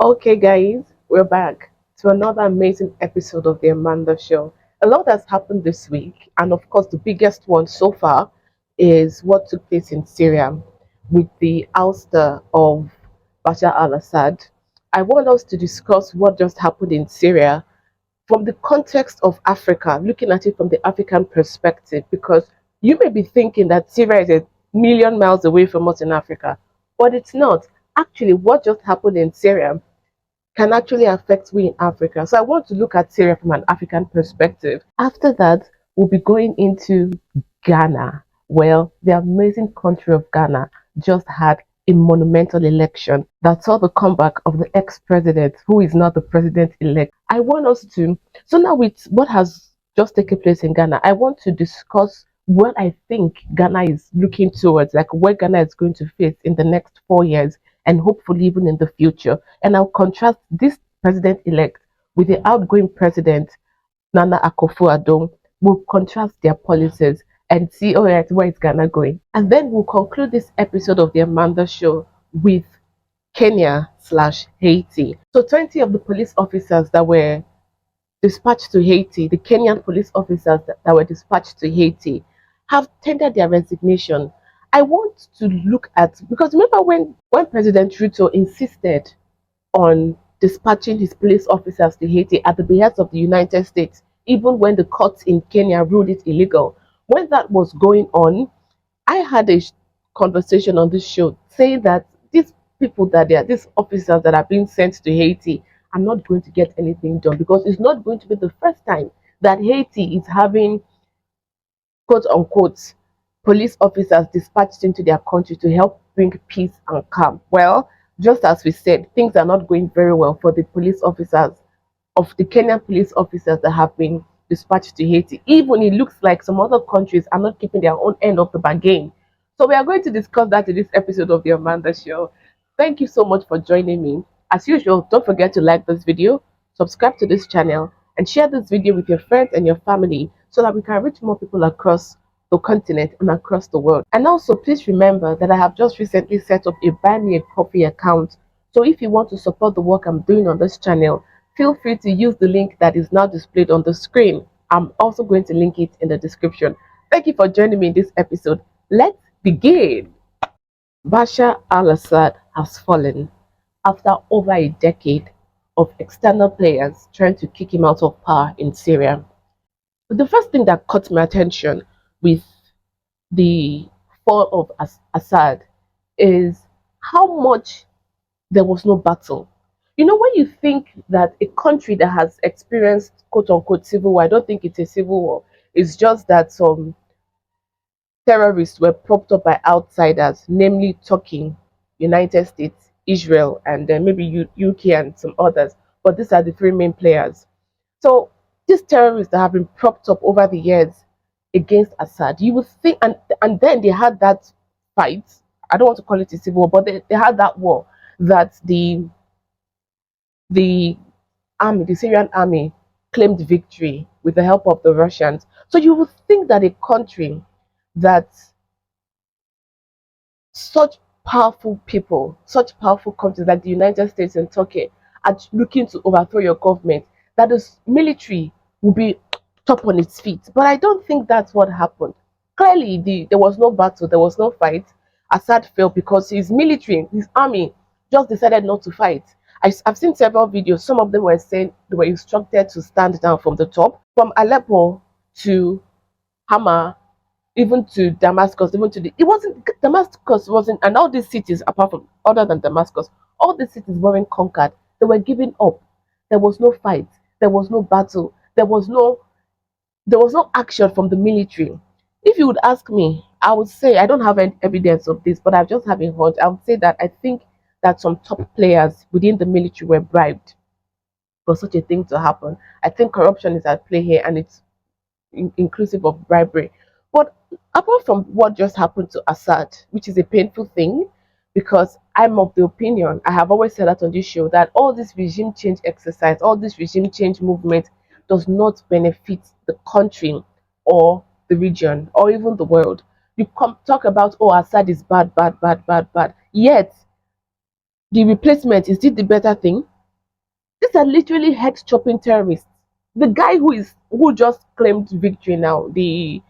Okay, guys, we're back to another amazing episode of the Amanda Show. A lot has happened this week, and of course, the biggest one so far is what took place in Syria with the ouster of Bashar al Assad. I want us to discuss what just happened in Syria from the context of Africa, looking at it from the African perspective, because you may be thinking that Syria is a million miles away from us in Africa, but it's not. Actually, what just happened in Syria can actually affect we in Africa. So I want to look at Syria from an African perspective. After that, we'll be going into Ghana. Well, the amazing country of Ghana just had a monumental election that saw the comeback of the ex-president, who is not the president-elect. I want us to, so now with what has just taken place in Ghana, I want to discuss what I think Ghana is looking towards, like what Ghana is going to face in the next 4 years and hopefully even in the future. And I'll contrast this president elect with the outgoing president, Nana Akufo-Addo. We'll contrast their policies and see, all right, where is Ghana going? And then we'll conclude this episode of the Amanda Show with Kenya slash Haiti. So 20 of the police officers that were dispatched to Haiti, the Kenyan police officers that were dispatched to Haiti, have tendered their resignation. I want to look at, because remember when President Ruto insisted on dispatching his police officers to Haiti at the behest of the United States, even when the courts in Kenya ruled it illegal. When that was going on, I had a conversation on this show saying that these people that they are, these officers that are being sent to Haiti are not going to get anything done because it's not going to be the first time that Haiti is having quote unquote police officers dispatched into their country to help bring peace and calm. Well, just as we said, things are not going very well for the police officers of the Kenyan police officers that have been dispatched to Haiti. Even it looks like some other countries are not keeping their own end of the bargain. So we are going to discuss that in this episode of the Amanda Show. Thank you so much for joining me. As usual, don't forget to like this video, subscribe to this channel, and share this video with your friends and your family so that we can reach more people across the continent and across the world. And also, please remember that I have just recently set up a Buy Me a Coffee account. So if you want to support the work I'm doing on this channel, feel free to use the link that is now displayed on the screen. I'm also going to link it in the description. Thank you for joining me in this episode. Let's begin. Bashar al-Assad has fallen after over a decade of external players trying to kick him out of power in Syria. The first thing that caught my attention with the fall of Assad is how much there was no battle. You know, when you think that a country that has experienced quote unquote civil war, I don't think it's a civil war, it's just that some terrorists were propped up by outsiders, namely Turkey, United States, Israel, and then maybe UK and some others. But these are the three main players. So these terrorists that have been propped up over the years against Assad, you would think, and then they had that fight. I don't want to call it a civil war, but they had that war that the army, the Syrian army, claimed victory with the help of the Russians. So you would think that a country that such powerful people, such powerful countries like the United States and Turkey are looking to overthrow your government, that the military will be top on its feet. But I don't think that's what happened. Clearly, there was no battle, there was no fight. Assad fell because his military, his army, just decided not to fight. I've seen several videos. Some of them were saying they were instructed to stand down from the top, from Aleppo to Hama, even to Damascus, even to the it wasn't Damascus wasn't, and all these cities apart from other than Damascus, all these cities weren't conquered. They were given up. There was no fight. There was no battle. There was no action from the military. If you would ask me, I would say I don't have any evidence of this, but I just have a hunch. I would say that I think that some top players within the military were bribed for such a thing to happen. I think corruption is at play here, and it's inclusive of bribery. But apart from what just happened to Assad, which is a painful thing, because I'm of the opinion, I have always said that on this show, that all this regime change exercise, all this regime change movement does not benefit the country or the region or even the world. You come talk about, oh, Assad is bad, bad, bad, bad, bad. Yet The replacement, is it the better thing? These are literally head chopping terrorists. The guy who just claimed victory now, the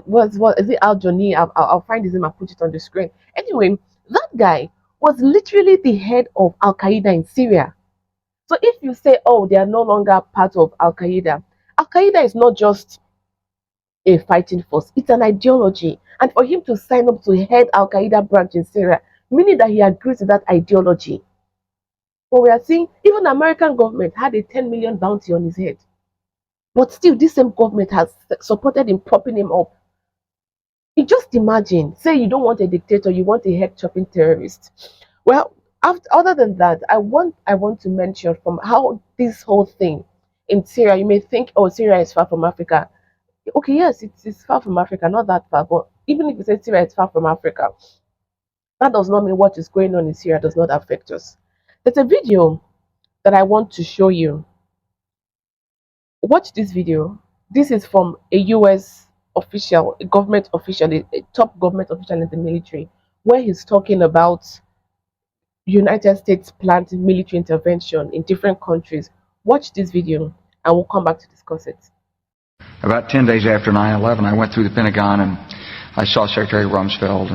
what is it, Al Johnny? I'll find his name and put it on the screen. Anyway, that guy was literally the head of Al Qaeda in Syria. So if you say, oh, they are no longer part of Al Qaeda is not just a fighting force, it's an ideology. And for him to sign up to head Al Qaeda branch in Syria, meaning that he agrees to that ideology. But we are seeing even the American government had a 10 million bounty on his head. But still, this same government has supported him, propping him up. You just imagine, say you don't want a dictator, you want a head chopping terrorist. Well, other than that, I want to mention from how this whole thing in Syria, you may think, oh, Syria is far from Africa. Okay, yes, it's far from Africa, not that far, but even if you say Syria is far from Africa, that does not mean what is going on in Syria does not affect us. There's a video that I want to show you. Watch this video. This is from a US official, a government official, a top government official in the military, where he's talking about United States planned military intervention in different countries. Watch this video and we'll come back to discuss it. About 10 days after 9/11, I went through the Pentagon and I saw Secretary Rumsfeld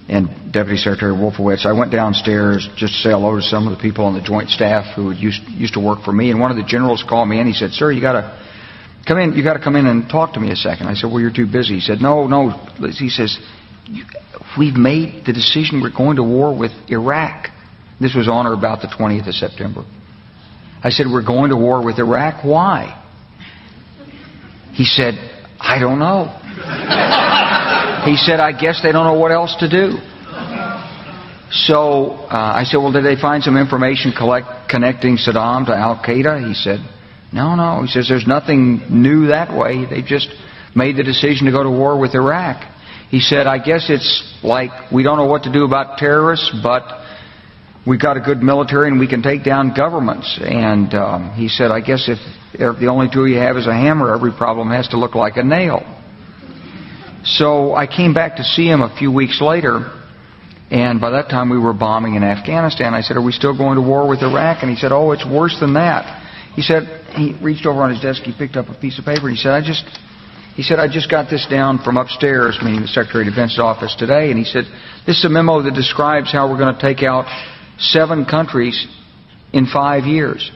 and Deputy Secretary Wolfowitz. I went downstairs just to say hello to some of the people on the Joint Staff who used to work for me, and one of the generals called me and he said, "Sir, you got to come in. You got to come in and talk to me a second." I said, "Well, you're too busy." He said, "No." He says, "We've made the decision. We're going to war with Iraq." This was on or about the 20th of September. I said, "We're going to war with Iraq. Why?" He said, "I don't know." He said, "I guess they don't know what else to do." So I said, "Well, did they find some information connecting Saddam to Al Qaeda?" He said, No. He says, "There's nothing new that way. They just made the decision to go to war with Iraq." He said, "I guess it's like we don't know what to do about terrorists, but we've got a good military and we can take down governments." And he said, "I guess if the only tool you have is a hammer, every problem has to look like a nail." So I came back to see him a few weeks later, and by that time we were bombing in Afghanistan. I said, "Are we still going to war with Iraq?" And he said, "Oh, it's worse than that." He said, he reached over on his desk, he picked up a piece of paper, and he said, I just got this down from upstairs," meaning the Secretary of Defense's office today, and he said, "This is a memo that describes how we're going to take out 7 countries in 5 years,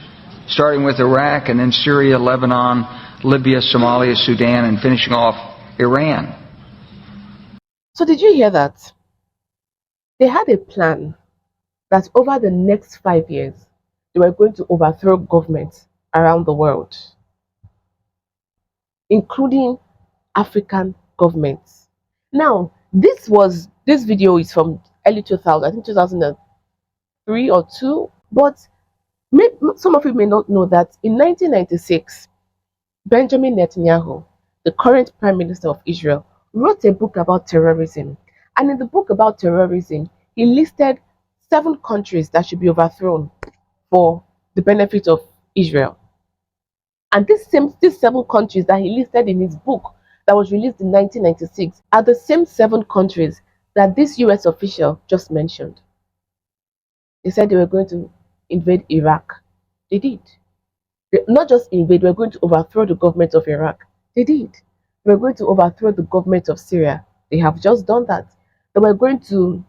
starting with Iraq and then Syria, Lebanon, Libya, Somalia, Sudan, and finishing off Iran." So did you hear that? They had a plan that over the next 5 years, they were going to overthrow governments around the world, including African governments. Now, this video is from early 2000, I think 2003 or 2, but some of you may not know that in 1996, Benjamin Netanyahu, the current Prime Minister of Israel, wrote a book about terrorism. And in the book about terrorism, he listed 7 countries that should be overthrown for the benefit of Israel. And these 7 countries that he listed in his book that was released in 1996 are the same 7 countries that this US official just mentioned. They said they were going to invade Iraq. They did. Not just invade, we're going to overthrow the government of Iraq. They did. We're going to overthrow the government of Syria. They have just done that. They were going to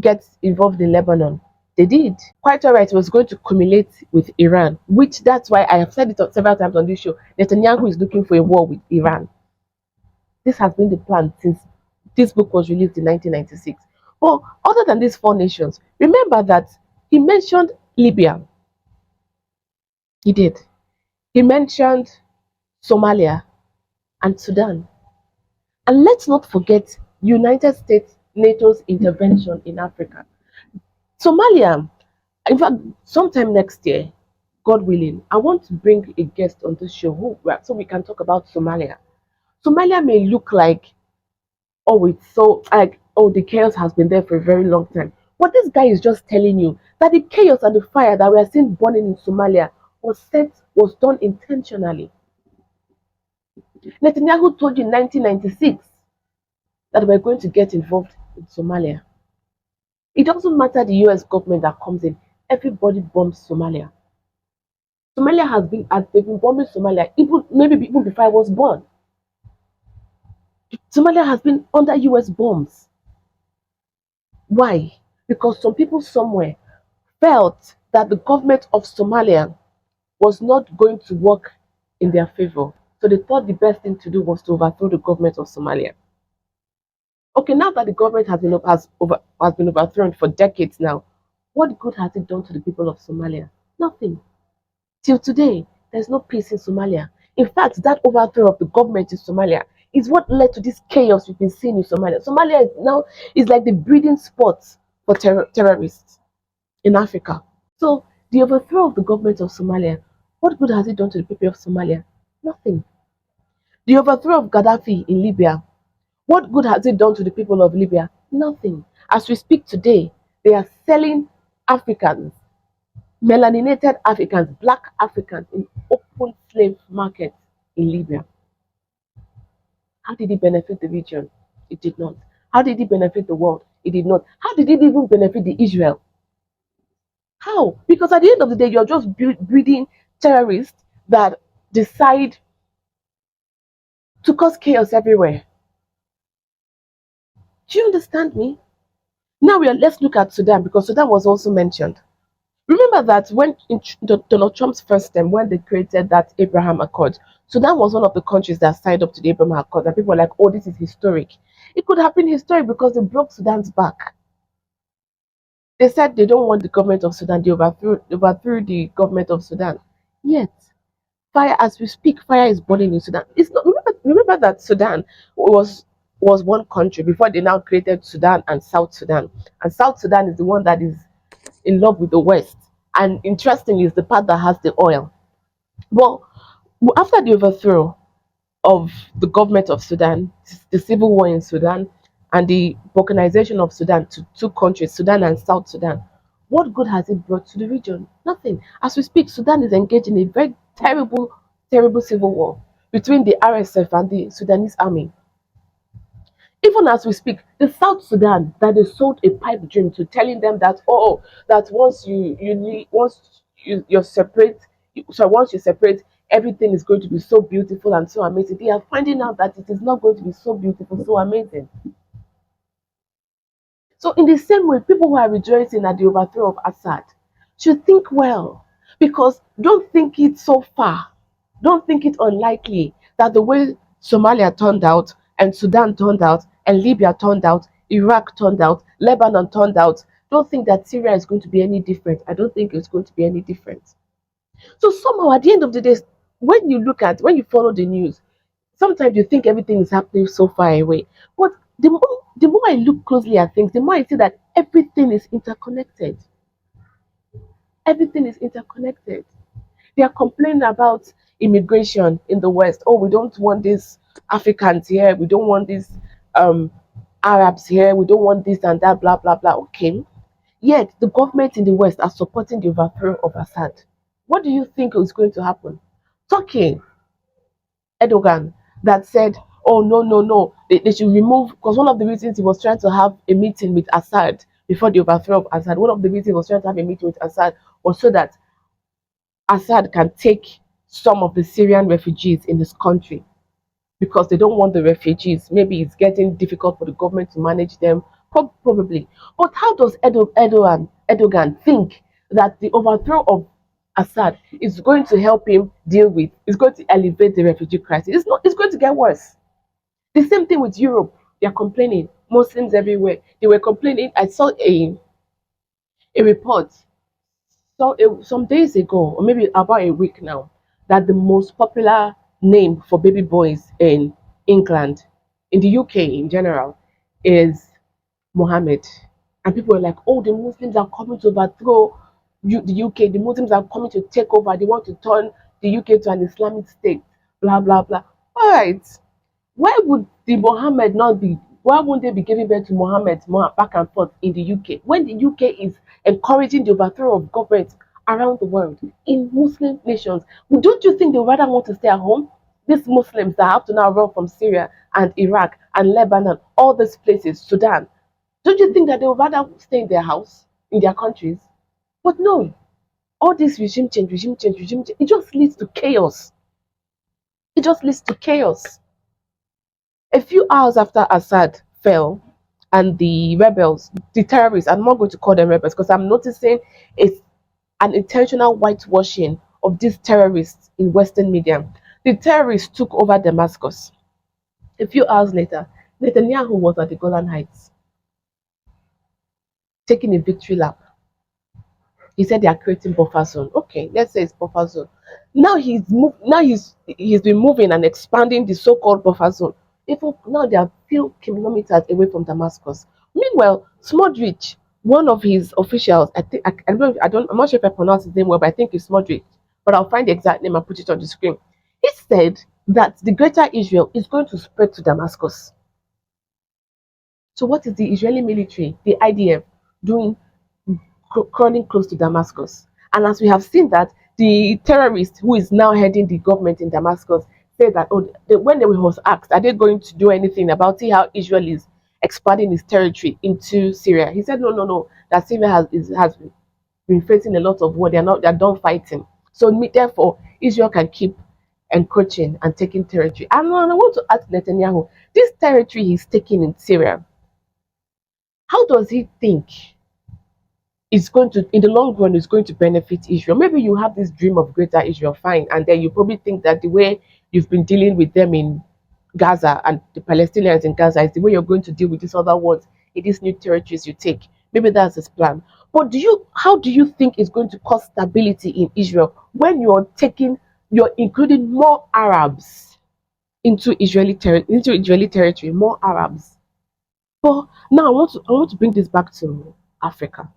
get involved in Lebanon. They did. Quite all right, it was going to culminate with Iran, which that's why I have said it several times on this show. Netanyahu is looking for a war with Iran. This has been the plan since this book was released in 1996. But other than these 4 nations, remember that he mentioned Libya. He did. He mentioned Somalia and Sudan. And let's not forget United States NATO's intervention in Africa. Somalia, in fact, sometime next year, God willing, I want to bring a guest on this show so we can talk about Somalia. Somalia may look like, oh, it's so like, oh, the chaos has been there for a very long time. But this guy is just telling you that the chaos and the fire that we are seeing burning in Somalia was done intentionally. Netanyahu told you in 1996 that we're going to get involved in Somalia. It doesn't matter the US government that comes in, everybody bombs Somalia. They've been bombing Somalia even maybe even before I was born. Somalia has been under US bombs. Why? Because some people somewhere felt that the government of Somalia was not going to work in their favor. So they thought the best thing to do was to overthrow the government of Somalia. Okay, now that the government has been overthrown for decades now, what good has it done to the people of Somalia? Nothing. Till today, there's no peace in Somalia. In fact, that overthrow of the government in Somalia is what led to this chaos we've been seeing in Somalia. Somalia is now is like the breeding spot for terrorists in Africa. So the overthrow of the government of Somalia, what good has it done to the people of Somalia? Nothing. The overthrow of Gaddafi in Libya, what good has it done to the people of Libya? Nothing. As we speak today, they are selling Africans, melaninated Africans, black Africans in open slave markets in Libya. How did it benefit the region? It did not. How did it benefit the world? It did not. How did it even benefit the Israel? How? Because at the end of the day, you're just breeding terrorists that decide to cause chaos everywhere. Do you understand me? Now let's look at Sudan because Sudan was also mentioned. Remember that when in Donald Trump's first term, when they created that Abraham Accord, Sudan was one of the countries that signed up to the Abraham Accord, and people were like, "Oh, this is historic." It could have been historic because they broke Sudan's back. They said they don't want the government of Sudan. They overthrew the government of Sudan. Yet, fire as we speak, fire is burning in Sudan. It's not. Remember that Sudan was one country before they now created Sudan and South Sudan. And South Sudan is the one that is in love with the West. And interestingly, it's the part that has the oil. Well, after the overthrow of the government of Sudan, the civil war in Sudan, and the balkanization of Sudan to two countries, Sudan and South Sudan, what good has it brought to the region? Nothing. As we speak, Sudan is engaged in a very terrible, terrible civil war between the RSF and the Sudanese army. Even as we speak, the South Sudan that they sold a pipe dream to, telling them that that once you're separate, so once you separate, everything is going to be so beautiful and so amazing. They are finding out that it is not going to be so beautiful, so amazing. So in the same way, people who are rejoicing at the overthrow of Assad should think well, because don't think it so far. Don't think it unlikely that the way Somalia turned out, and Sudan turned out, and Libya turned out, Iraq turned out, Lebanon turned out, don't think that Syria is going to be any different. I don't think it's going to be any different. So somehow at the end of the day, when you follow the news, sometimes you think everything is happening so far away. But the more I look closely at things, the more I see that everything is interconnected. Everything is interconnected. They are complaining about immigration in the West. Oh, we don't want these Africans here. We don't want these um, Arabs here. We don't want this and that, blah, blah, blah. Okay. Yet the government in the West are supporting the overthrow of Assad. What do you think is going to happen? Turkey, Erdogan, that said, oh, no, no, no, they should remove, because one of the reasons he was trying to have a meeting with Assad before the overthrow of Assad, one of the reasons he was trying to have a meeting with Assad was so that Assad can take some of the Syrian refugees in his country, because they don't want the refugees. Maybe it's getting difficult for the government to manage them, probably. But how does Erdogan think that the overthrow of Assad is going to help him is going to elevate the refugee crisis? It's not, it's going to get worse. The same thing with Europe. They are complaining. Muslims everywhere. They were complaining. I saw a report some days ago, or maybe about a week now, that the most popular name for baby boys in England, in the UK in general, is Mohammed. And people were like, oh, the Muslims are coming to overthrow the UK. The Muslims are coming to take over. They want to turn the UK to an Islamic state. Blah, blah, blah. All right. Why won't they be giving birth to Mohammed more back and forth in the UK when the UK is encouraging the overthrow of governments around the world in Muslim nations? Well, don't you think they rather want to stay at home? These Muslims that have to now run from Syria and Iraq and Lebanon, all these places, Sudan. Don't you think that they would rather stay in their house, in their countries? But no, all this regime change, regime change, it just leads to chaos. It just leads to chaos. A few hours after Assad fell and the rebels, the terrorists, I'm not going to call them rebels because I'm noticing it's an intentional whitewashing of these terrorists in Western media. The terrorists took over Damascus. A few hours later, Netanyahu was at the Golan Heights taking a victory lap. He said they are creating buffer zone. Okay, let's say it's buffer zone. Now he's been moving and expanding the so-called buffer zone. Even now they are few kilometers away from Damascus. Meanwhile, Smodrich, one of his officials, I think I'm not sure if I pronounce his name well, but I think it's Smodrich. But I'll find the exact name and put it on the screen. He said that the greater Israel is going to spread to Damascus. So what is the Israeli military, the IDF, doing crawling close to Damascus? And as we have seen that the terrorist who is now heading the government in Damascus said that when they was asked, are they going to do anything about see how Israel is expanding its territory into Syria? He said, no, no, no, that Syria has been facing a lot of war. They're done fighting. So therefore, Israel can keep encroaching and taking territory. And I want to ask Netanyahu, this territory he's taking in Syria, how does he think it's going to, in the long run, is going to benefit Israel? Maybe you have this dream of greater Israel, fine, and then you probably think that the way you've been dealing with them in Gaza and the Palestinians in Gaza is the way you're going to deal with these other ones in these new territories you take. Maybe that's his plan. But how do you think it's going to cause stability in Israel when you're including more Arabs into Israeli territory, more Arabs? But now I want to bring this back to Africa.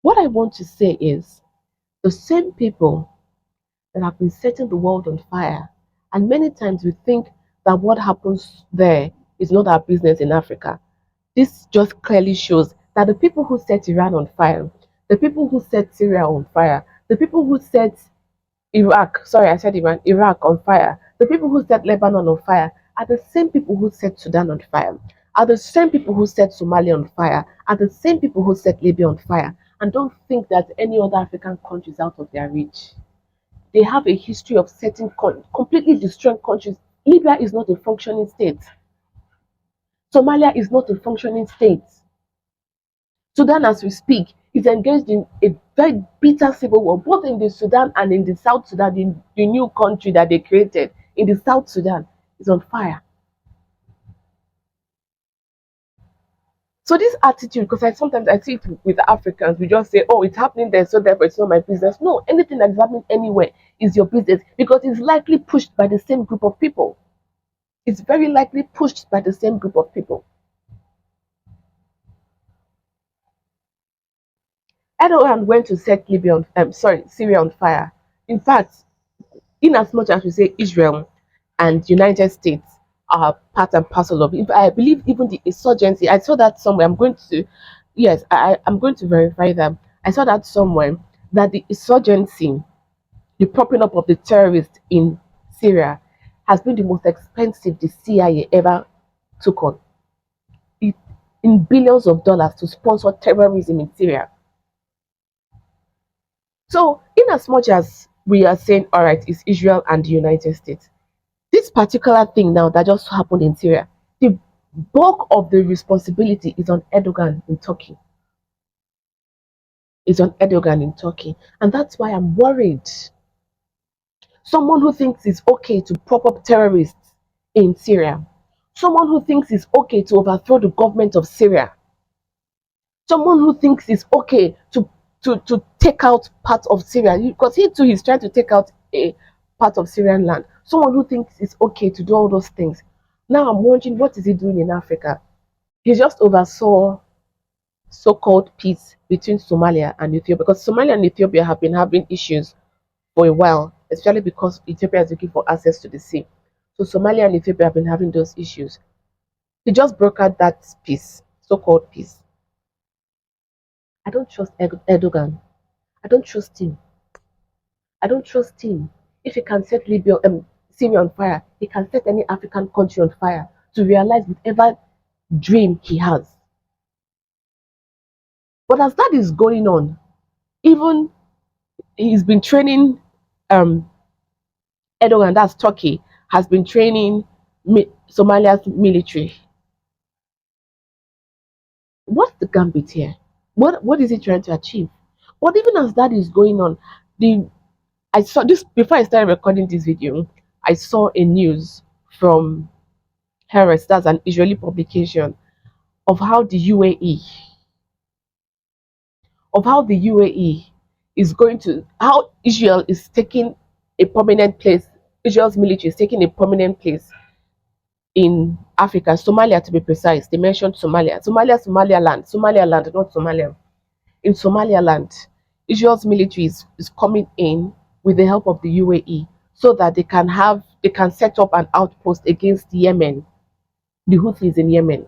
What I want to say is the same people that have been setting the world on fire, and many times we think that what happens there is not our business in Africa. This just clearly shows that the people who set Iran on fire, the people who set Syria on fire, the people who set Iraq, sorry, I said Iran, Iraq on fire, the people who set Lebanon on fire are the same people who set Sudan on fire, are the same people who set Somalia on fire, are the same people who set Libya on fire, and don't think that any other African country is out of their reach. They have a history of setting completely destroying countries. Libya is not a functioning state. Somalia is not a functioning state. Sudan, as we speak, is engaged in a very bitter civil war, both in the Sudan and in the South Sudan, the new country that they created in the South Sudan is on fire. So this attitude, because sometimes I see it with Africans, we just say, "Oh, it's happening there, so therefore it's not my business." No, anything that is happening anywhere is your business because it's likely pushed by the same group of people. It's very likely pushed by the same group of people. Erdogan went to set Syria on fire. In fact, in as much as we say Israel and United States are part and parcel of it, I believe even the insurgency, I saw that somewhere. Yes, I'm going to verify that. I saw that somewhere that the insurgency, the propping up of the terrorists in Syria, has been the most expensive the CIA ever took on. It, in billions of dollars to sponsor terrorism in Syria. So, in as much as we are saying, all right, it's Israel and the United States, this particular thing now that just happened in Syria, the bulk of the responsibility is on Erdogan in Turkey. Is on Erdogan in Turkey. And that's why I'm worried. Someone who thinks it's okay to prop up terrorists in Syria, someone who thinks it's okay to overthrow the government of Syria, someone who thinks it's okay to take out part of Syria, because he too is trying to take out a part of Syrian land. Someone who thinks it's okay to do all those things. Now I'm wondering, what is he doing in Africa? He just oversaw so-called peace between Somalia and Ethiopia, because Somalia and Ethiopia have been having issues for a while, especially because Ethiopia is looking for access to the sea. So Somalia and Ethiopia have been having those issues. He just brokered that peace, so-called peace. I don't trust Erdogan. I don't trust him. I don't trust him. If he can set Syria on fire, he can set any African country on fire to realize whatever dream he has. But as that is going on, even he's been training um, Erdogan, that's Turkey, has been training Somalia's military. What's the gambit here? What is he trying to achieve? But even as that is going on, the I saw this before I started recording this video. I saw a news from Harris, that's an Israeli publication, of how the UAE, is going to how Israel is taking a prominent place. Israel's military is taking a prominent place in Africa, Somalia to be precise. They mentioned Somalialand, not Somalia. In Somaliland, Israel's military is coming in with the help of the UAE so that they can set up an outpost against Yemen, the Houthis in Yemen.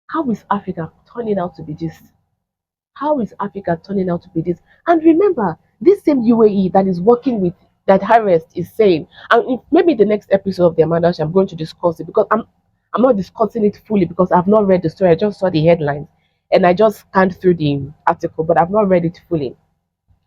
How is Africa turning out to be this? How is Africa turning out to be this? And remember, this same UAE that is working with that Harris is saying, and maybe the next episode of the Amanda Show, I'm going to discuss it because I'm not discussing it fully because I've not read the story. I just saw the headlines and I just scanned through the article, but I've not read it fully.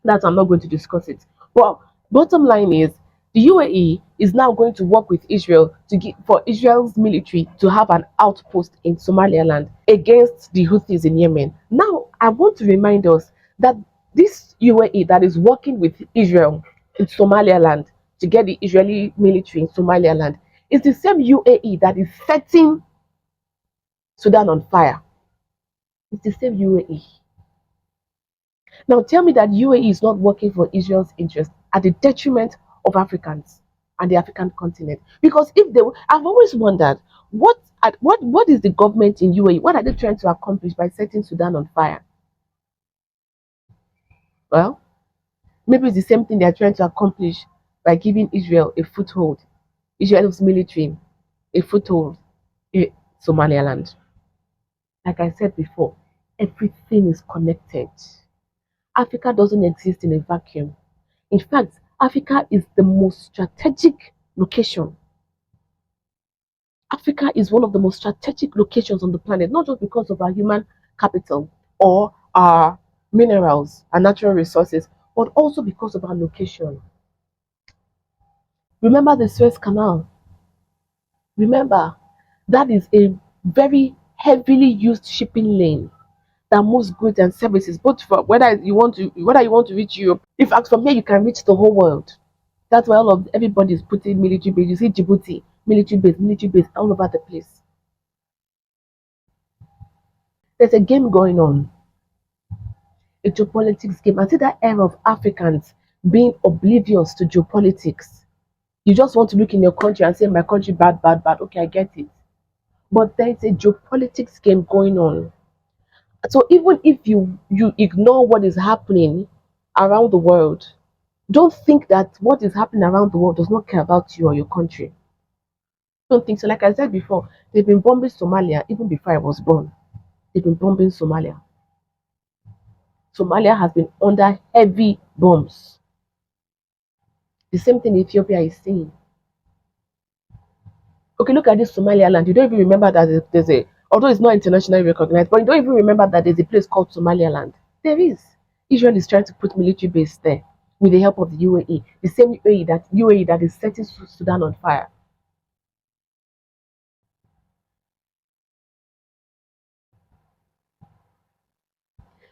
That I'm not going to discuss it. But bottom line is the UAE is now going to work with Israel to get for Israel's military to have an outpost in Somaliland against the Houthis in Yemen. Now I want to remind us that this UAE that is working with Israel in Somaliland to get the Israeli military in Somaliland is the same UAE that is setting Sudan on fire. It's the same UAE. Now tell me that UAE is not working for Israel's interest at the detriment of Africans and the African continent. Because if they, I've always wondered what is the government in UAE? What are they trying to accomplish by setting Sudan on fire? Well, maybe it's the same thing they are trying to accomplish by giving Israel a foothold, Israel's military a foothold in Somaliland. Like I said before, everything is connected. Africa doesn't exist in a vacuum. In fact, Africa is the most strategic location. Africa is one of the most strategic locations on the planet, not just because of our human capital or our minerals and natural resources, but also because of our location. Remember the Suez Canal. Remember, that is a very heavily used shipping lane that moves goods and services, both for whether you want to reach Europe. In fact, from here you can reach the whole world. That's why all of everybody is putting military base. You see Djibouti, military base all over the place. There's a game going on, a geopolitics game. I see that era of Africans being oblivious to geopolitics. You just want to look in your country and say, my country bad, bad, bad. Okay, I get it. But there's a geopolitics game going on. So even if you ignore what is happening around the world, don't think that what is happening around the world does not care about you or your country. Don't think so. Like I said before, they've been bombing Somalia even before I was born. They've been bombing Somalia. Somalia has been under heavy bombs. The same thing Ethiopia is seeing. Okay, look at this Somaliland. You don't even remember that there's a, although it's not internationally recognized, but you don't even remember that there's a place called Somaliland. There is. Israel is trying to put military base there with the help of the UAE, the same UAE that is setting Sudan on fire.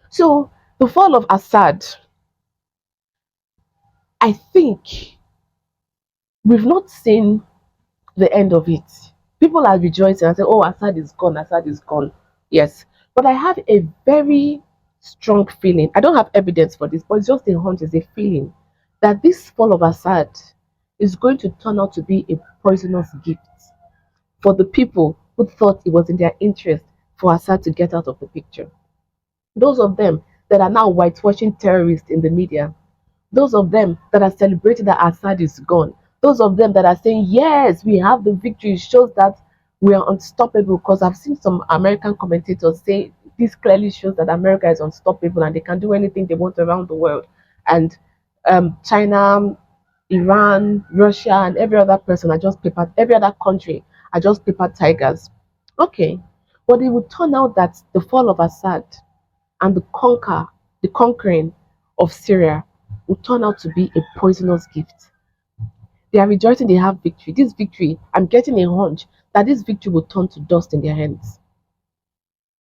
So the fall of Assad, I think we've not seen the end of it. People are rejoicing and say, oh, Assad is gone, Assad is gone. Yes. But I have a very strong feeling. I don't have evidence for this, but it's just a hunch, it's a feeling that this fall of Assad is going to turn out to be a poisonous gift for the people who thought it was in their interest for Assad to get out of the picture. Those of them that are now whitewashing terrorists in the media, those of them that are celebrating that Assad is gone, those of them that are saying, yes, we have the victory, shows that we are unstoppable. Because I've seen some American commentators say this clearly shows that America is unstoppable and they can do anything they want around the world. And China, Iran, Russia, and every other person are just paper, every other country are just paper tigers. Okay, but it would turn out that the fall of Assad and the conquering of Syria will turn out to be a poisonous gift. They are rejoicing they have victory. This victory, I'm getting a hunch that this victory will turn to dust in their hands.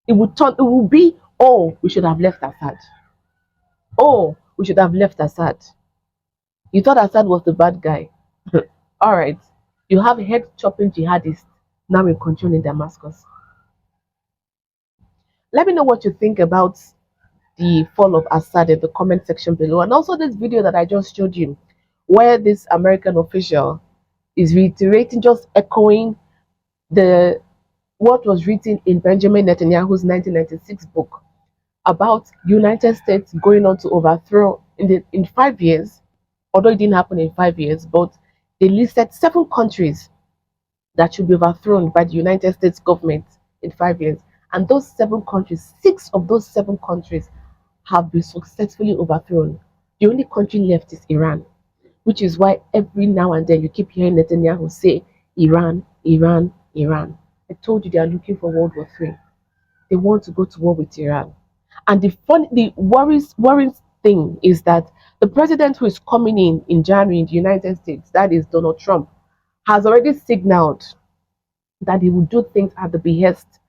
It will be, oh, we should have left Assad. Oh, we should have left Assad. You thought Assad was the bad guy. All right. You have head chopping jihadists now in control in Damascus. Let me know what you think about the fall of Assad in the comment section below. And also this video that I just showed you, where this American official is reiterating, just echoing the what was written in Benjamin Netanyahu's 1996 book about United States going on to overthrow in 5 years, although it didn't happen in 5 years, but they listed 7 countries that should be overthrown by the United States government in 5 years. And those 7 countries, 6 of those 7 countries have been successfully overthrown. The only country left is Iran, which is why every now and then you keep hearing Netanyahu say, Iran, Iran, Iran. I told you they are looking for World War III. They want to go to war with Iran. And worrying thing is that the president who is coming in January in the United States, that is Donald Trump, has already signaled that he will do things at the behest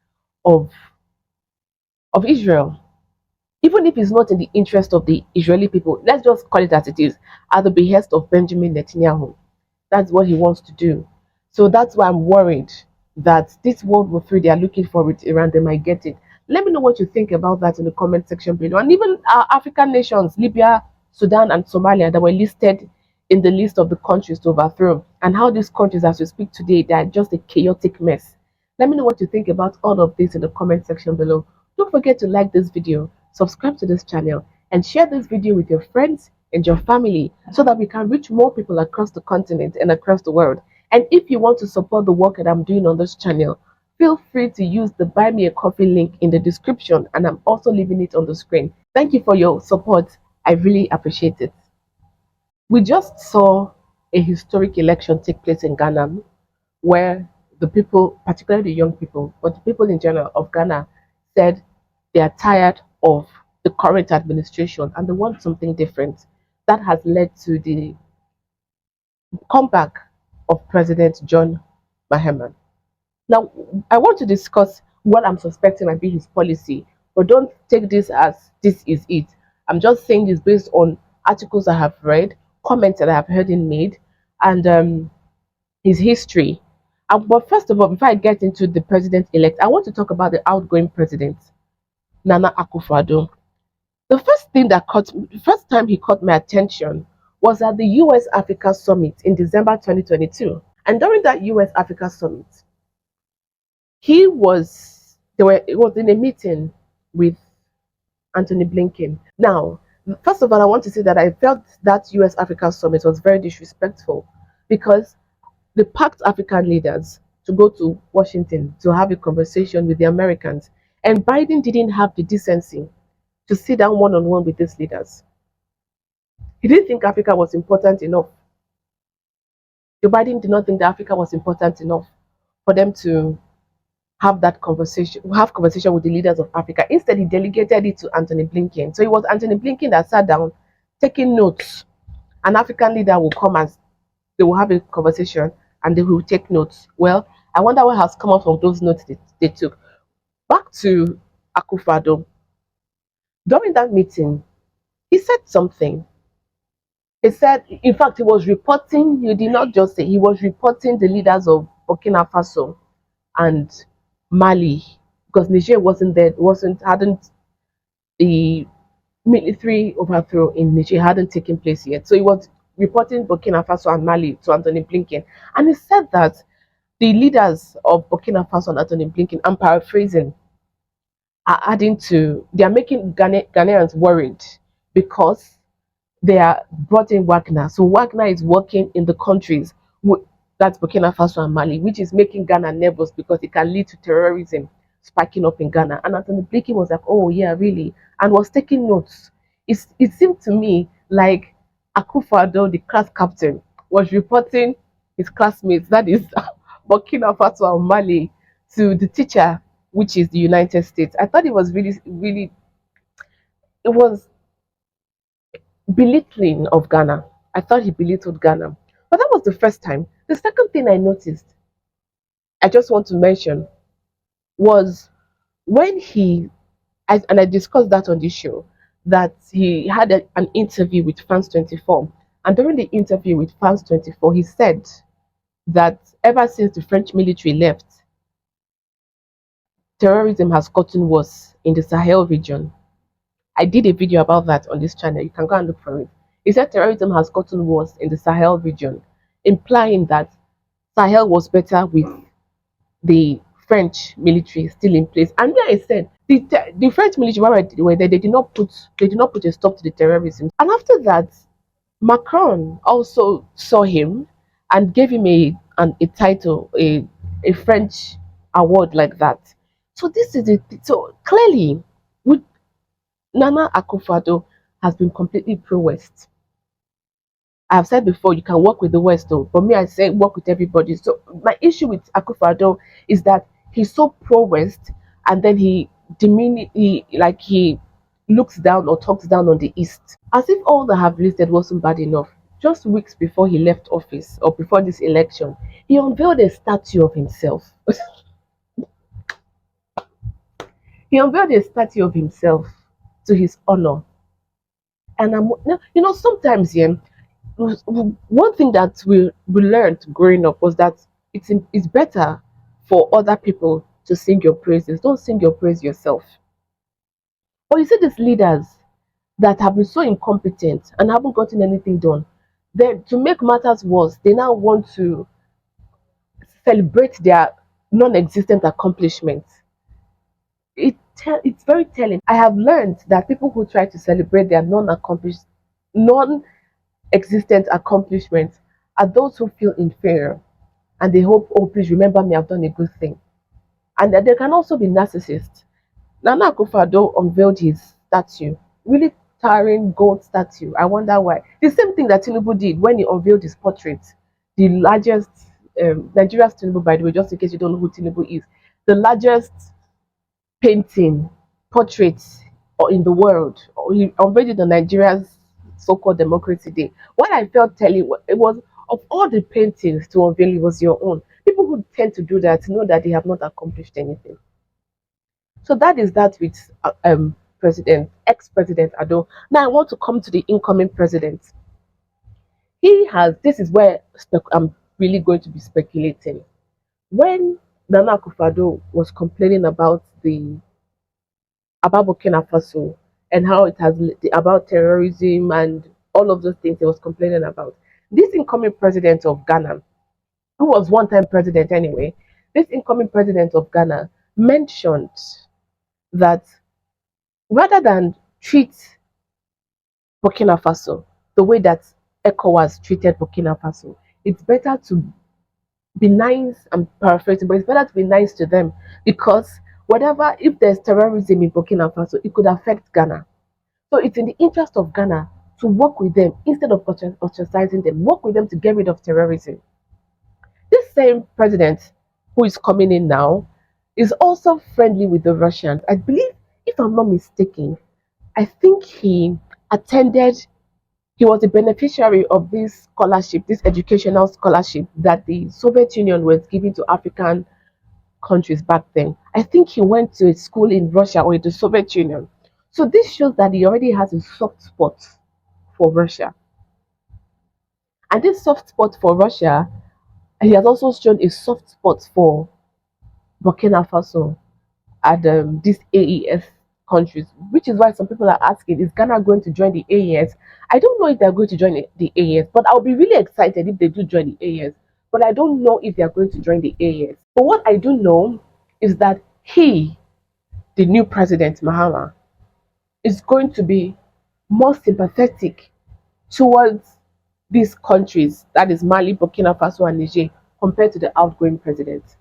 of Israel, even if it's not in the interest of the Israeli people. Let's just call it as it is, at the behest of Benjamin Netanyahu. That's what he wants to do. So that's why I'm worried that this World War III they are looking for with Iran, they might get it. Let me know what you think about that in the comment section below. And even our African nations, Libya, Sudan, and Somalia, that were listed in the list of the countries to overthrow, and how these countries, as we speak today, they are just a chaotic mess. Let me know what you think about all of this in the comment section below. Don't forget to like this video, subscribe to this channel, and share this video with your friends and your family so that we can reach more people across the continent and across the world. And if you want to support the work that I'm doing on this channel, feel free to use the Buy Me a Coffee link in the description, and I'm also leaving it on the screen. Thank you for your support. I really appreciate it. We just saw a historic election take place in Ghana where the people, particularly the young people, but the people in general of Ghana, said they are tired of the current administration and they want something different. That has led to the comeback of President John Mahama. Now, I want to discuss what I'm suspecting might be his policy, but don't take this as this is it. I'm just saying this based on articles I have read, comments that I have heard him made, and his history. But first of all, before I get into the president elect, I want to talk about the outgoing president, Nana Akufo-Addo. The first time he caught my attention was at the US Africa Summit in December 2022. And during that US Africa Summit, it was in a meeting with Anthony Blinken. Now, first of all, I want to say that I felt that US Africa Summit was very disrespectful because they packed African leaders to go to Washington to have a conversation with the Americans. And Biden didn't have the decency to sit down one on one with these leaders. He didn't think Africa was important enough. Joe Biden did not think that Africa was important enough for them to have conversation with the leaders of Africa. Instead, he delegated it to Anthony Blinken. So it was Anthony Blinken that sat down, taking notes. An African leader will come and they will have a conversation and they will take notes. Well, I wonder what has come out from those notes they took. Back to Akufo-Addo. During that meeting, he said something. He said, in fact, he did not just say, he was reporting the leaders of Burkina Faso and Mali, because Niger hadn't the military overthrow in Niger hadn't taken place yet. So he was reporting Burkina Faso and Mali to Anthony Blinken. And he said that the leaders of Burkina Faso and Anthony Blinken, I'm paraphrasing, they are making Ghanaians worried because they are brought in Wagner. So Wagner is working in the countries, that's Burkina Faso and Mali, which is making Ghana nervous because it can lead to terrorism spiking up in Ghana. And Anthony Blinken was like, oh yeah, really? And was taking notes. It seemed to me like Akufo-Addo, the class captain, was reporting his classmates, that is Burkina Faso and Mali, to the teacher, which is the United States. I thought it was really, really it was belittling of Ghana. I thought he belittled Ghana. But that was the first time. The second thing I noticed, I just want to mention, was when and I discussed that on this show, that he had an interview with France 24. And during the interview with France 24, he said that ever since the French military left, terrorism has gotten worse in the Sahel region. I did a video about that on this channel. You can go and look for it. He said terrorism has gotten worse in the Sahel region, implying that Sahel was better with the French military still in place. And then I said the French military were there, they did not put a stop to the terrorism. And after that, Macron also saw him and gave him a title, a French award like that. So this is it. So clearly, with Nana Akufo-Addo has been completely pro-West. I've said before, you can work with the West, though. But me, I say work with everybody. So my issue with Akufo-Addo is that he's so pro-West, and then he looks down or talks down on the East, as if all that have listed wasn't bad enough. Just weeks before he left office, or before this election, he unveiled a statue of himself. He unveiled a statue of himself to his honor. And sometimes, yeah, one thing that we learned growing up was that it's better for other people to sing your praises. Don't sing your praise yourself. But you see these leaders that have been so incompetent and haven't gotten anything done. Then to make matters worse, they now want to celebrate their non-existent accomplishments. It's very telling. I have learned that people who try to celebrate their non-existent accomplishments are those who feel inferior, and they hope, oh, please remember me, I've done a good thing. And that they can also be narcissists. Nana Akufo-Addo unveiled his statue, really towering gold statue. I wonder why. The same thing that Tinubu did when he unveiled his portrait, the largest, Nigeria's Tinubu, by the way, just in case you don't know who Tinubu is, the largest painting, portrait in the world. He unveiled it on Nigeria's so-called Democracy Day. What I felt telling, it was, of all the paintings to unveil, it was your own. People who tend to do that know that they have not accomplished anything. So that is that with ex-president Ado. Now I want to come to the incoming president. He has. This is where I'm really going to be speculating. When Nana Akufo-Addo was complaining about Burkina Faso and how it has about terrorism and all of those things he was complaining about, this incoming president of Ghana, who was one time president anyway, this incoming president of Ghana mentioned that rather than treat Burkina Faso the way that ECOWAS treated Burkina Faso, it's better to be nice. I'm paraphrasing, but it's better to be nice to them, because whatever, if there's terrorism in Burkina Faso, it could affect Ghana. So it's in the interest of Ghana to work with them instead of ostracizing them, work with them to get rid of terrorism. This same president who is coming in now is also friendly with the Russians. I believe, if I'm not mistaken, I think attended, he was a beneficiary of this scholarship, this educational scholarship that the Soviet Union was giving to African countries back then. I think he went to a school in Russia or in the Soviet Union. So this shows that he already has a soft spot for Russia. And this soft spot for Russia, he has also shown a soft spot for Burkina Faso and these AES countries, which is why some people are asking, is Ghana going to join the AES? I don't know if they're going to join the AES, but I'll be really excited if they do join the AES. But I don't know if they're going to join the AES. But what I do know is that the new president, Mahama, is going to be more sympathetic towards these countries, that is Mali, Burkina Faso, and Niger, compared to the outgoing president.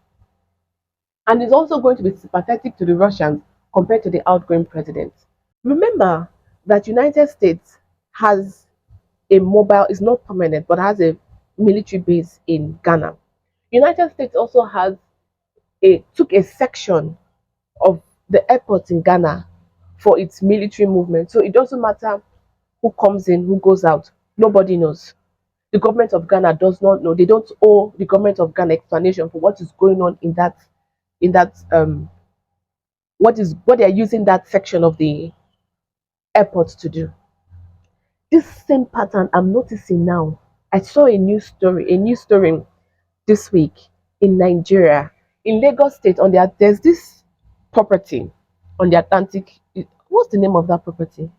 And is also going to be sympathetic to the Russians compared to the outgoing president. Remember that United States has is not permanent, but has a military base in Ghana. United States also took a section of the airport in Ghana for its military movement. So it doesn't matter who comes in, who goes out. Nobody knows. The government of Ghana does not know. They don't owe the government of Ghana explanation for what is going on in that what they are using that section of the airport to do. This same pattern I'm noticing now. I saw a news story this week in Nigeria, in Lagos State. There's this property on the Atlantic. What's the name of that property?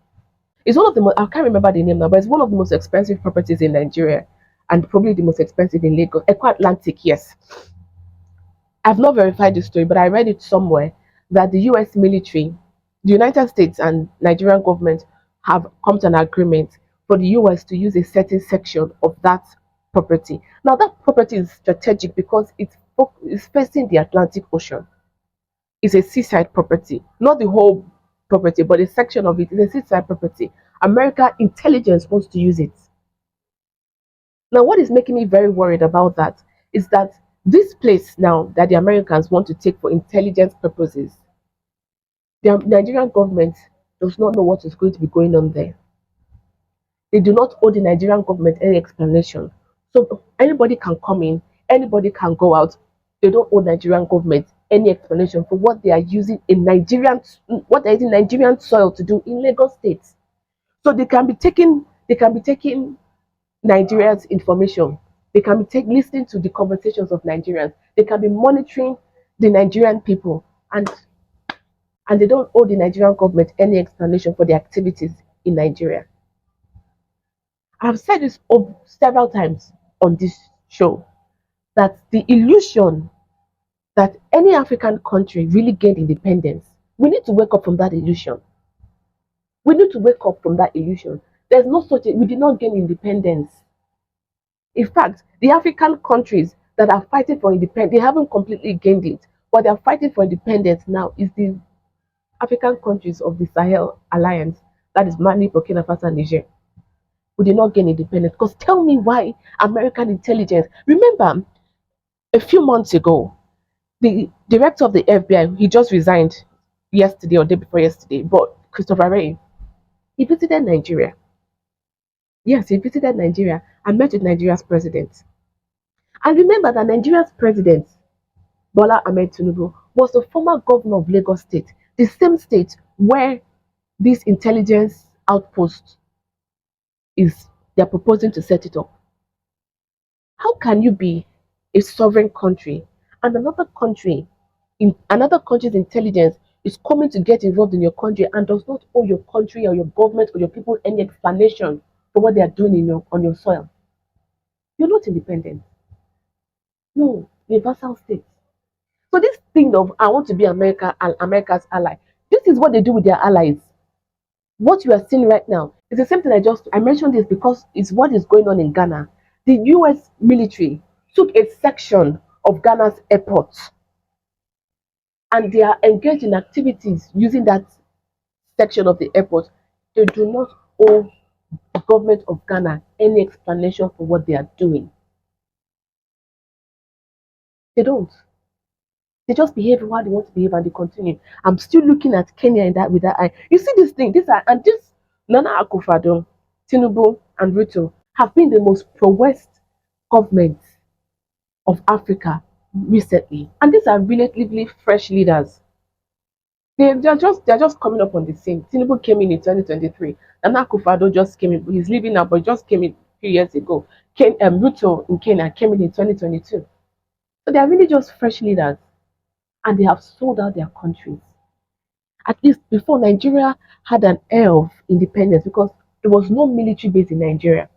It's one of the most, I can't remember the name now, but it's one of the most expensive properties in Nigeria, and probably the most expensive in Lagos. Eco Atlantic, yes. I've not verified the story, but I read it somewhere that the US military, the United States and Nigerian government have come to an agreement for the US to use a certain section of that property. Now that property is strategic because it's facing the Atlantic Ocean. It's a seaside property, not the whole property, but a section of it is a seaside property. America intelligence wants to use it. Now, what is making me very worried about that is that this place now that the Americans want to take for intelligence purposes, the Nigerian government does not know what is going to be going on there. They do not owe the Nigerian government any explanation. So anybody can come in, anybody can go out. They don't owe Nigerian government any explanation for what they are using in Nigerian soil to do in Lagos State. So they can be taking Nigerians' information. They can be listening to the conversations of Nigerians. They can be monitoring the Nigerian people, and they don't owe the Nigerian government any explanation for the activities in Nigeria. I've said this several times on this show that the illusion that any African country really gained independence, we need to wake up from that illusion. We need to wake up from that illusion. There's no such we did not gain independence. In fact, the African countries that are fighting for independence, they haven't completely gained it. What they are fighting for independence now is the African countries of the Sahel Alliance, that is Mali, Burkina Faso, and Niger. We did not gain independence. Because tell me why American intelligence. Remember, a few months ago, the director of the FBI, he just resigned yesterday or day before yesterday, but Christopher Wray, he visited Nigeria. Yes, he visited Nigeria and met with Nigeria's president. And remember that Nigeria's president, Bola Ahmed Tinubu, was the former governor of Lagos State, the same state where this intelligence outpost is, they're proposing to set it up. How can you be a sovereign country and another country's intelligence is coming to get involved in your country and does not owe your country or your government or your people any explanation for what they are doing on your soil? You're not independent. No, you're a vassal state. So this thing of I want to be America and America's ally, this is what they do with their allies. What you are seeing right now is the same thing. I mentioned this because it's what is going on in Ghana. The US military took a section of Ghana's airports and they are engaged in activities using that section of the airport. They do not owe the government of Ghana any explanation for what they are doing. They don't. They just behave how they want to behave and they continue. I'm still looking at Kenya in that with that eye. You see this thing, this Nana Akufo-Addo, Tinubu, and Ruto have been the most pro-West governments of Africa recently, and these are relatively fresh leaders. They're just coming up on the scene. Tinubu came in 2023. Nana Akufo-Addo just came in. He's leaving now, but he just came in a few years ago. Ruto in Kenya came in 2022. So they are really just fresh leaders, and they have sold out their countries. At least before, Nigeria had an air of independence because there was no military base in Nigeria.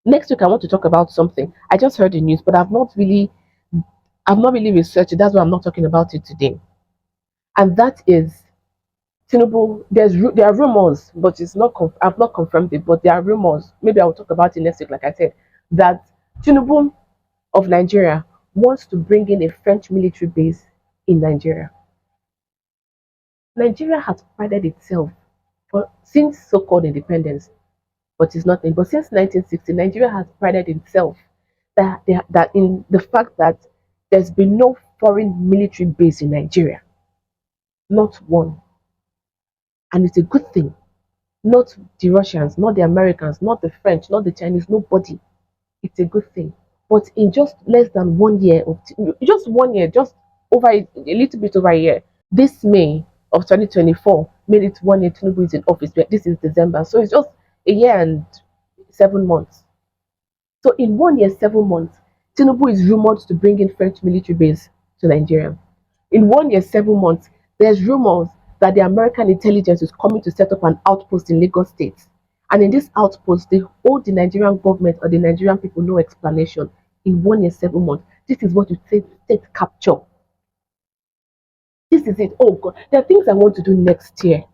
Next week, I want to talk about something. I just heard the news, but I've not really researched it. That's why I'm not talking about it today. And that is Tinubu. There are rumors, but it's not. I've not confirmed it, but there are rumors. Maybe I will talk about it next week. Like I said, that Tinubu of Nigeria wants to bring in a French military base in Nigeria. Nigeria has prided itself since so-called independence, but it's nothing. But since 1960, Nigeria has prided itself that in the fact that there's been no foreign military base in Nigeria, not one. And it's a good thing. Not the Russians, not the Americans, not the French, not the Chinese, nobody. It's a good thing. But in just less than 1 year of just 1 year, just over a little bit over a year, this May of 2024 made it 1 year Tinubu is in office. But this is December, so it's just a year and 7 months. So in 1 year, 7 months, Tinubu is rumored to bring in French military base to Nigeria. In 1 year, 7 months, there's rumors that the American intelligence is coming to set up an outpost in Lagos State. And in this outpost, they hold the Nigerian government or the Nigerian people no explanation. In 1 year, 7 months, this is what you say state capture. This is it. Oh God, there are things I want to do next year.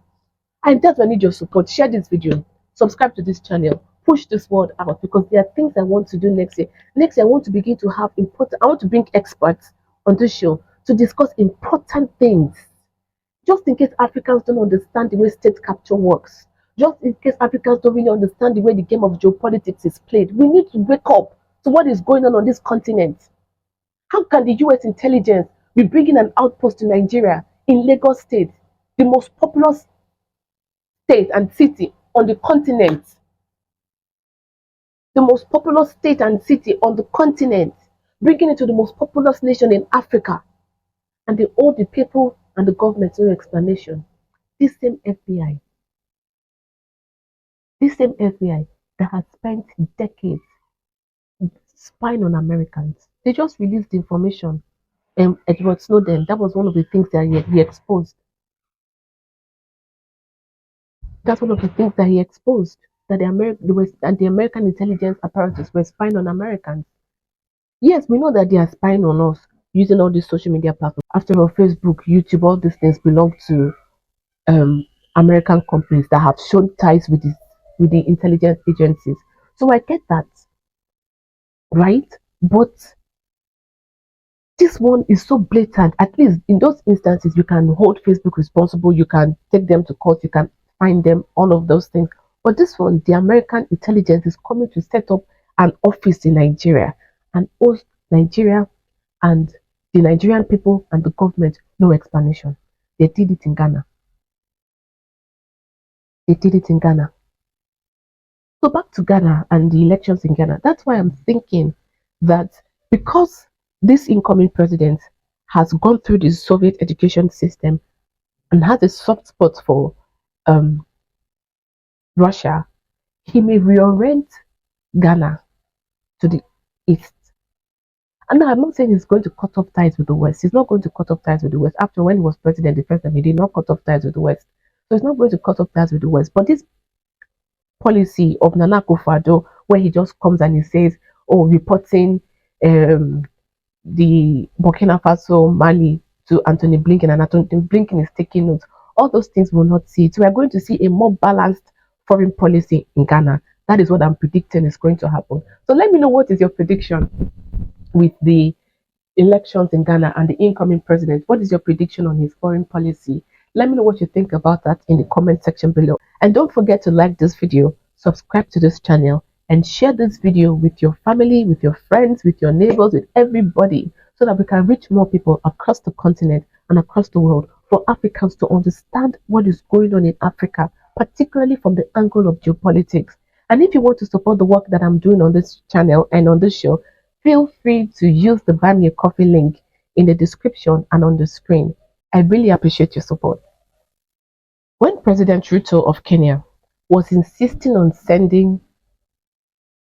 And that's why I need your support. Share this video, subscribe to this channel, push this word out because there are things I want to do next year. Next year, I want to begin to have important, I want to bring experts on this show to discuss important things. Just in case Africans don't understand the way state capture works, just in case Africans don't really understand the way the game of geopolitics is played, we need to wake up to what is going on this continent. How can the US intelligence be bringing an outpost to Nigeria in Lagos State, the most populous state and city on the continent, the most populous state and city on the continent, bringing it to the most populous nation in Africa, and they owe the people and the government no explanation. This same FBI, this same FBI that has spent decades spying on Americans, they just released the information. Edward Snowden, that was one of the things that he exposed. That's one of the things that he exposed. That the American intelligence apparatus were spying on Americans. Yes, we know that they are spying on us using all these social media platforms. After all, Facebook, YouTube, all these things belong to um, American companies that have shown ties with the intelligence agencies. So I get that, right? But this one is so blatant. At least in those instances, you can hold Facebook responsible, you can take them to court, you can find them, all of those things. But this one, the American intelligence is coming to set up an office in Nigeria and host Nigeria and the Nigerian people and the government no explanation. They did it in Ghana. They did it in Ghana. So back to Ghana and the elections in Ghana. That's why I'm thinking that because this incoming president has gone through the Soviet education system and has a soft spot for um, Russia, he may reorient Ghana to the east. And now I'm not saying he's going to cut off ties with the West. He's not going to cut off ties with the West. After when he was president the first time, he did not cut off ties with the West. So he's not going to cut off ties with the West. But this policy of Nana Akufo-Addo, where he just comes and he says, "Oh, reporting um, the Burkina Faso, Mali to Anthony Blinken, and Anthony Blinken is taking notes." All those things will not see it. So we are going to see a more balanced foreign policy in Ghana. That is what I'm predicting is going to happen. So let me know what is your prediction with the elections in Ghana and the incoming president. What is your prediction on his foreign policy? Let me know what you think about that in the comment section below. And don't forget to like this video, subscribe to this channel, and share this video with your family, with your friends, with your neighbors, with everybody, so that we can reach more people across the continent and across the world for Africans to understand what is going on in Africa, particularly from the angle of geopolitics. And if you want to support the work that I'm doing on this channel and on this show, feel free to use the Buy Me a Coffee link in the description and on the screen. I really appreciate your support. When President Ruto of Kenya was insisting on sending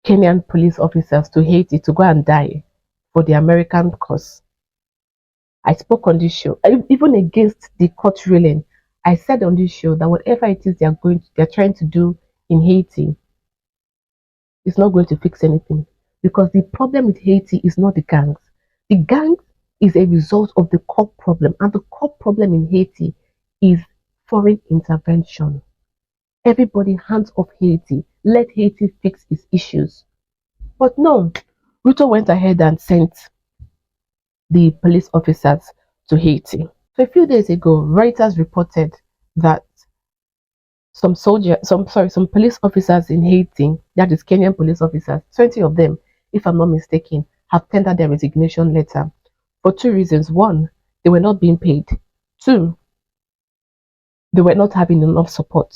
Kenyan police officers to Haiti to go and die for the American cause, I spoke on this show, even against the court ruling. I said on this show that whatever it is they're trying to do in Haiti is not going to fix anything, because the problem with Haiti is not the gangs. The gangs is a result of the core problem, and the core problem in Haiti is foreign intervention. Everybody hands off Haiti. Let Haiti fix its issues. But no, Ruto went ahead and sent the police officers to Haiti. So a few days ago, Reuters reported that some police officers in Haiti, that is Kenyan police officers, 20 of them, if I'm not mistaken, have tendered their resignation letter for two reasons. One, they were not being paid. Two, they were not having enough support.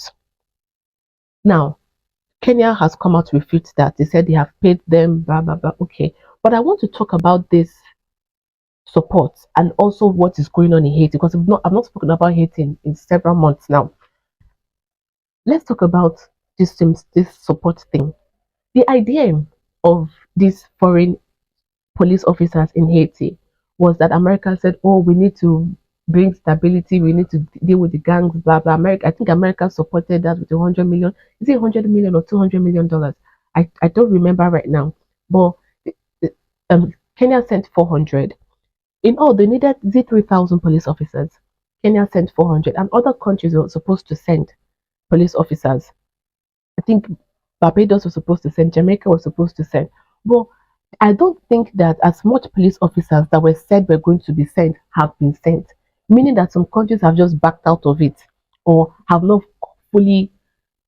Now, Kenya has come out to refute that. They said they have paid them, blah, blah, blah. Okay. But I want to talk about this support and also what is going on in Haiti because I've not spoken about Haiti in several months now. Let's talk about this support thing. The idea of these foreign police officers in Haiti was that America said, "Oh, we need to bring stability. We need to deal with the gangs." Blah blah. America, I think America supported that with 100 million. Is it 100 million or $200 million? I don't remember right now. But Kenya sent 400. In all, they needed 3,000 police officers. Kenya sent 400, and other countries were supposed to send police officers. I think Barbados was supposed to send, Jamaica was supposed to send. But I don't think that as much police officers that were said were going to be sent have been sent, meaning that some countries have just backed out of it or have not fully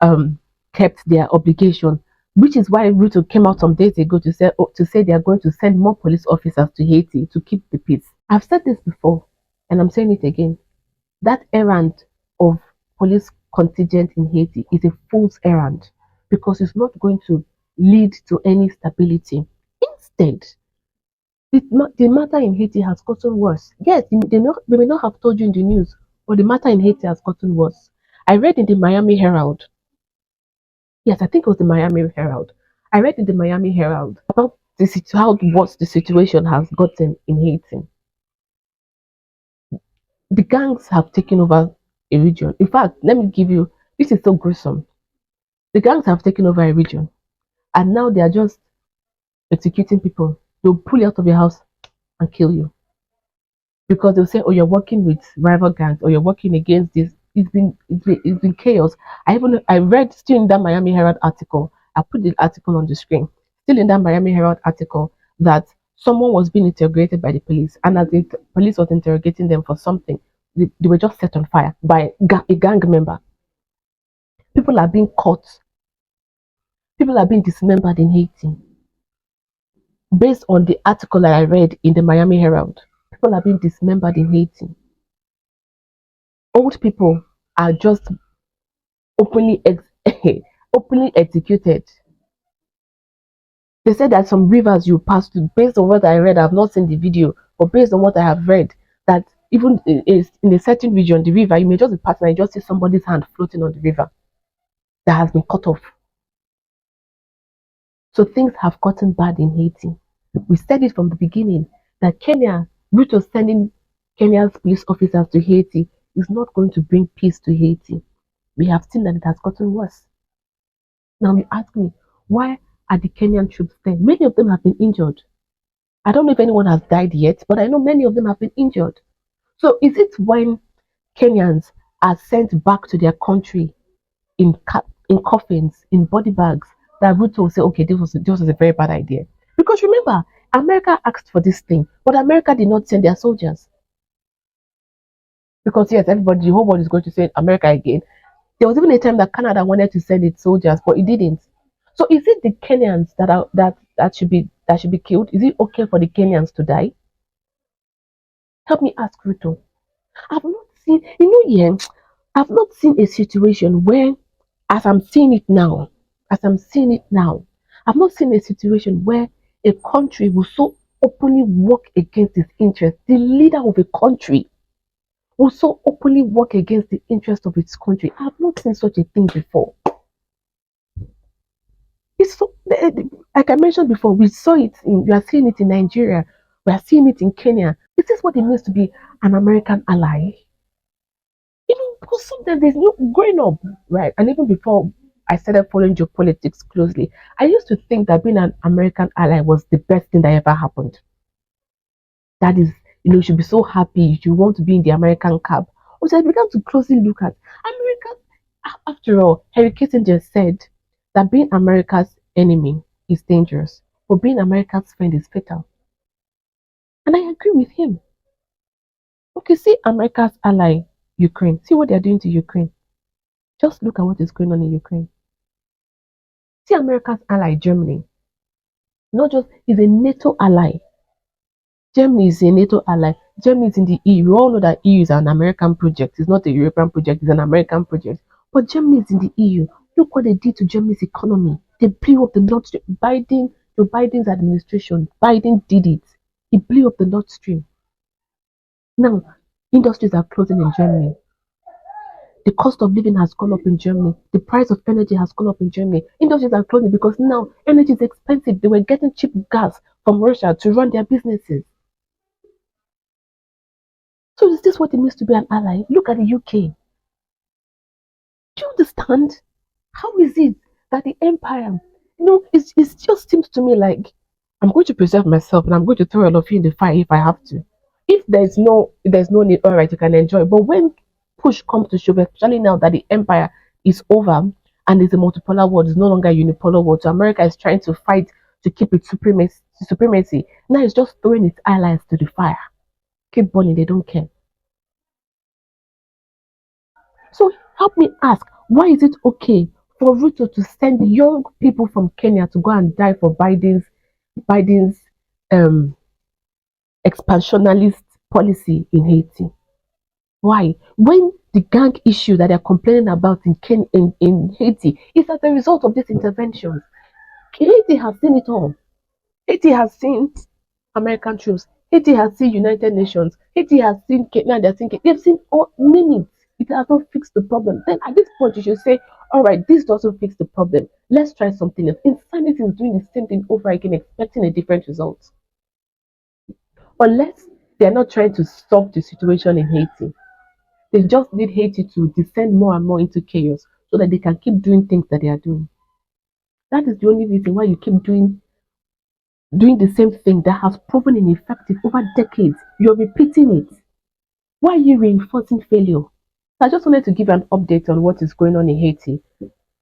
um, kept their obligation. Which is why Ruto came out some days ago to say they are going to send more police officers to Haiti to keep the peace. I've said this before, and I'm saying it again. That errand of police contingent in Haiti is a fool's errand because it's not going to lead to any stability. Instead, the matter in Haiti has gotten worse. Yes, they may not have told you in the news, but the matter in Haiti has gotten worse. I read in the Miami Herald. Yes, I think it was the Miami Herald. I read in the Miami Herald about how worse the situation has gotten in Haiti. The gangs have taken over a region. In fact, let me give you this is so gruesome. The gangs have taken over a region and now they are just executing people. They'll pull you out of your house and kill you because they'll say, "Oh, you're working with rival gangs or you're working against this." It's been chaos. I read still in that Miami Herald article. I put the article on the screen. Still in that Miami Herald article that someone was being interrogated by the police, and as the police was interrogating them for something, they were just set on fire by a gang member. People are being caught. People are being dismembered in Haiti. Based on the article that I read in the Miami Herald, people are being dismembered in Haiti. Old people are just openly openly executed. They said that some rivers you pass to, based on what I read, I've not seen the video, but based on what I have read, that even in a certain region, the river, you may just be passing and you just see somebody's hand floating on the river that has been cut off. So things have gotten bad in Haiti. We said it from the beginning that Ruto sending Kenya's police officers to Haiti is not going to bring peace to Haiti. We have seen that it has gotten worse. Now you ask me, why are the Kenyan troops there? Many of them have been injured. I don't know if anyone has died yet, but I know many of them have been injured. So is it when Kenyans are sent back to their country in coffins, in body bags, that Ruto will say, okay, this was a very bad idea? Because remember, America asked for this thing, but America did not send their soldiers. Because yes, the whole world is going to say America again. There was even a time that Canada wanted to send its soldiers, but it didn't. So is it the Kenyans that should be killed? Is it okay for the Kenyans to die? Help me ask Ruto. I've not seen, yeah, I've not seen a situation where, as I'm seeing it now, as I'm seeing it now, I've not seen a situation where a country will so openly work against its interests. The leader of a country will so openly work against the interest of its country. I've not seen such a thing before. It's so, like I mentioned before, we are seeing it in Nigeria, we are seeing it in Kenya. Is this what it means to be an American ally? Because sometimes there's no growing up, right? And even before I started following geopolitics closely, I used to think that being an American ally was the best thing that ever happened. That is, you should be so happy, you want to be in the American cab. Which I began to closely look at. America, after all, Henry Kissinger said that being America's enemy is dangerous, but being America's friend is fatal. And I agree with him. Okay, see America's ally, Ukraine. See what they're doing to Ukraine. Just look at what is going on in Ukraine. See America's ally, Germany. Not just is a NATO ally. Germany is a NATO ally. Germany is in the EU. We all know that EU is an American project. It's not a European project. It's an American project. But Germany is in the EU. Look what they did to Germany's economy. They blew up the Nord Stream. Joe Biden's administration, Biden did it. He blew up the Nord Stream. Now, industries are closing in Germany. The cost of living has gone up in Germany. The price of energy has gone up in Germany. Industries are closing because now energy is expensive. They were getting cheap gas from Russia to run their businesses. So is this what it means to be an ally? Look at the UK. Do you understand? How is it that the empire, it just seems to me like I'm going to preserve myself and I'm going to throw all of you in the fire if I have to. If there's no need, all right, you can enjoy. But when push comes to shove, especially now that the empire is over and it's a multipolar world, it's no longer a unipolar world. So America is trying to fight to keep its supremacy. Now it's just throwing its allies to the fire. Keep burning, they don't care. So help me ask, why is it okay for Ruto to send young people from Kenya to go and die for Biden's um, expansionalist policy in Haiti? Why? When the gang issue that they're complaining about in Haiti is as a result of these interventions. Haiti has seen it all. Haiti has seen American troops. Haiti has seen United Nations. Haiti has seen Kenya. They've seen all many. It has not fixed the problem. Then at this point, you should say, all right, this doesn't fix the problem. Let's try something else. Insanity is doing the same thing over again, expecting a different result. Unless they're not trying to solve the situation in Haiti, they just need Haiti to descend more and more into chaos so that they can keep doing things that they are doing. That is the only reason why you keep doing the same thing that has proven ineffective over decades. You're repeating it. Why are you reinforcing failure? I just wanted to give an update on what is going on in Haiti.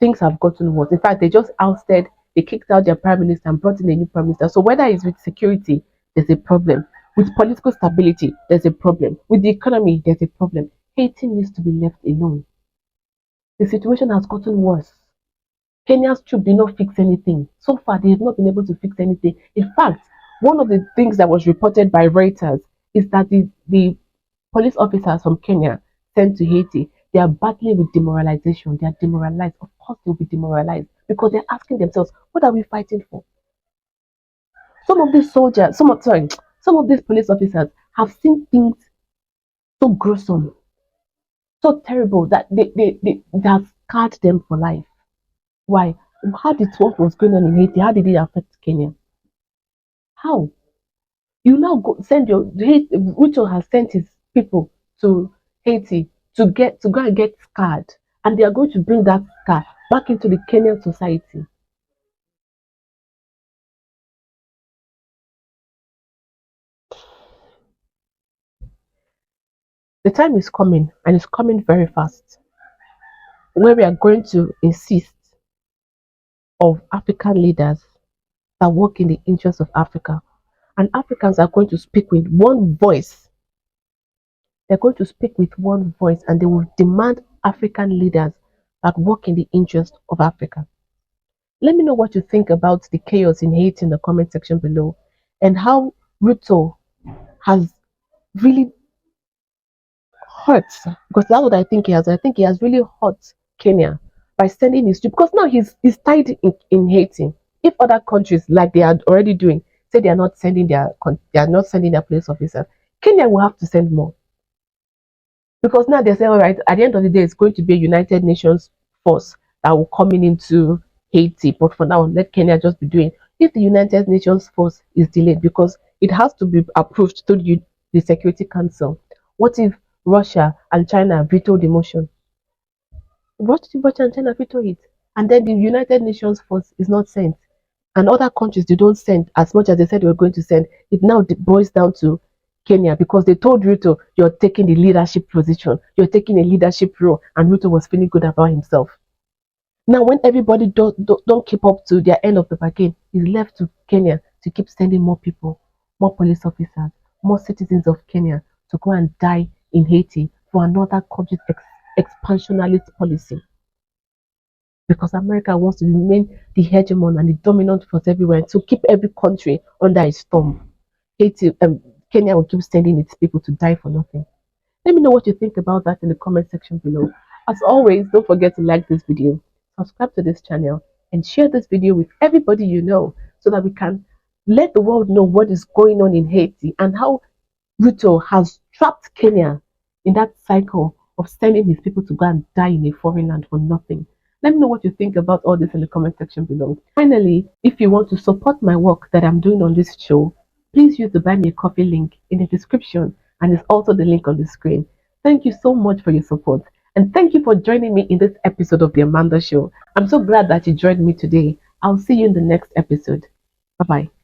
Things have gotten worse. In fact, they just ousted, they kicked out their prime minister and brought in a new prime minister. So whether it's with security, there's a problem. With political stability, there's a problem. With the economy, there's a problem. Haiti needs to be left alone. The situation has gotten worse. Kenya's troop did not fix anything. So far, they have not been able to fix anything. In fact, one of the things that was reported by Reuters is that the police officers from Kenya sent to Haiti, they are battling with demoralization. They are demoralized. Of course, they'll be demoralized because they're asking themselves, what are we fighting for? Some of these soldiers, some of these police officers have seen things so gruesome, so terrible that they have scarred them for life. Why? How did what was going on in Haiti? How did it affect Kenya? How? You now go send your Ruto has sent his people to Haiti to go and get scarred, and they are going to bring that scar back into the Kenyan society. The time is coming, and it's coming very fast, where we are going to insist of African leaders that work in the interest of Africa, and Africans are going to speak with one voice. They're going to speak with one voice, and they will demand African leaders that work in the interest of Africa. Let me know what you think about the chaos in Haiti in the comment section below, and how Ruto has really hurt, because that's what I think he has. I think he has really hurt Kenya by sending his troops, because now he's tied in Haiti. If other countries, like they are already doing, say they are not sending their police officers, Kenya will have to send more, because now they say, all right, at the end of the day, it's going to be a United Nations force that will come in into Haiti. But for now, let Kenya just be doing. If the United Nations force is delayed because it has to be approved through the Security Council, what if Russia and China veto the motion? What if Russia and China veto it? And then the United Nations force is not sent, and other countries they don't send as much as they said they were going to send. It now boils down to Kenya, because they told Ruto, you're taking the leadership position, you're taking a leadership role, and Ruto was feeling good about himself. Now, when everybody don't keep up to their end of the bargain, it's left to Kenya to keep sending more people, more police officers, more citizens of Kenya to go and die in Haiti for another country's expansionalist policy, because America wants to remain the hegemon and the dominant force everywhere to keep every country under its thumb. Haiti, Kenya will keep sending its people to die for nothing? Let me know what you think about that in the comment section below. As always, don't forget to like this video, subscribe to this channel, and share this video with everybody you know so that we can let the world know what is going on in Haiti and how Ruto has trapped Kenya in that cycle of sending his people to go and die in a foreign land for nothing. Let me know what you think about all this in the comment section below. Finally, if you want to support my work that I'm doing on this show, please use the Buy Me a Coffee link in the description, and it's also the link on the screen. Thank you so much for your support, and thank you for joining me in this episode of The Amanda Show. I'm so glad that you joined me today. I'll see you in the next episode. Bye bye.